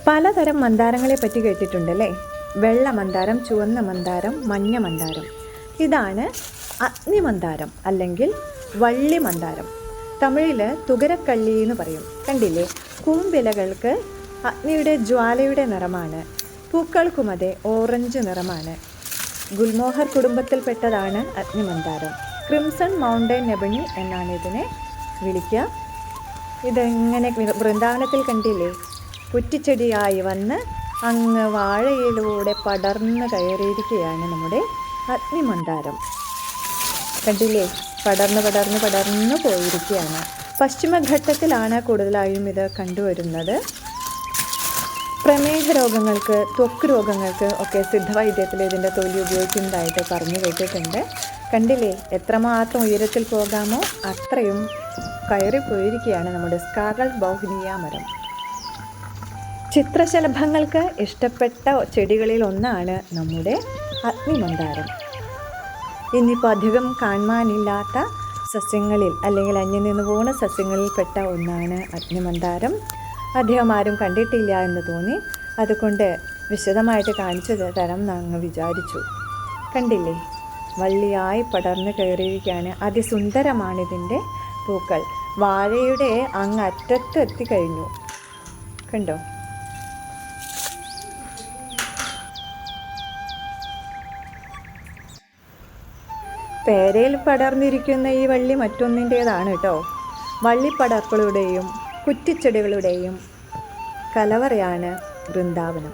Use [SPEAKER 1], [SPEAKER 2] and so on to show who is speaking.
[SPEAKER 1] പലതരം മന്ദാരങ്ങളെ പറ്റി കേട്ടിട്ടുണ്ടല്ലേ? വെള്ള മന്ദാരം, ചുവന്ന മന്ദാരം, മഞ്ഞ മന്ദാരം. ഇതാണ് അഗ്നിമന്ദാരം അല്ലെങ്കിൽ വള്ളി മന്ദാരം. തമിഴിൽ തുകരക്കള്ളി എന്ന് പറയും. കണ്ടില്ലേ? കൂമ്പിലകൾക്ക് അഗ്നിയുടെ ജ്വാലയുടെ നിറമാണ്. പൂക്കൾക്കുമതേ ഓറഞ്ച് നിറമാണ്. ഗുൽമോഹർ കുടുംബത്തിൽപ്പെട്ടതാണ് അഗ്നിമന്ദാരം. ക്രിംസൺ മൗണ്ടൻ നെബണി എന്നാണ് ഇതിനെ വിളിക്കുക. ഇതെങ്ങനെ വൃന്ദാവനത്തിൽ കണ്ടില്ലേ? കുറ്റിച്ചെടിയായി വന്ന് അങ്ങ് വാഴയിലൂടെ പടർന്ന് കയറിയിരിക്കുകയാണ് നമ്മുടെ അഗ്നിമന്ദാരം. കണ്ടില്ലേ? പടർന്ന് പോയിരിക്കുകയാണ്. പശ്ചിമഘട്ടത്തിലാണ് കൂടുതലായും ഇത് കണ്ടുവരുന്നത്. പ്രമേഹ രോഗങ്ങൾക്ക്, ത്വക്ക് രോഗങ്ങൾക്ക് ഒക്കെ സിദ്ധവൈദ്യത്തിൽ ഇതിൻ്റെ തൊലി ഉപയോഗിക്കുന്നതായിട്ട് പറഞ്ഞു കേട്ടിട്ടുണ്ട്. കണ്ടില്ലേ? എത്രമാത്രം ഉയരത്തിൽ പോകാമോ അത്രയും കയറിപ്പോയിരിക്കുകയാണ് നമ്മുടെ സ്കാർലറ്റ് ബൗഹിനിയ മരം. ചിത്രശലഭങ്ങൾക്ക് ഇഷ്ടപ്പെട്ട ചെടികളിൽ ഒന്നാണ് നമ്മുടെ അഗ്നിമന്ദാരം. ഇന്നിപ്പോൾ അധികം കാണാനില്ലാത്ത സസ്യങ്ങളിൽ അല്ലെങ്കിൽ അന്യം നിന്ന് പോകുന്ന സസ്യങ്ങളിൽപ്പെട്ട ഒന്നാണ് അഗ്നിമന്ദാരം. അധികം ആരും കണ്ടിട്ടില്ല എന്ന് തോന്നി. അതുകൊണ്ട് വിശദമായിട്ട് കാണിച്ചു തരാം എന്നങ്ങ് വിചാരിച്ചു. കണ്ടില്ലേ? വള്ളിയായി പടർന്ന് കയറിയിരിക്കുകയാണ്. അതിസുന്ദരമാണിതിൻ്റെ പൂക്കൾ. വാഴയുടെ അങ്ങ് അറ്റത്ത് എത്തിക്കഴിഞ്ഞു. കണ്ടോ? പേരയിൽ പടർന്നിരിക്കുന്ന ഈ വള്ളി മറ്റൊന്നിൻ്റേതാണ് കേട്ടോ. വള്ളിപ്പടർപ്പുകളുടെയും കുറ്റിച്ചെടികളുടെയും കലവറയാണ് വൃന്ദാവനം.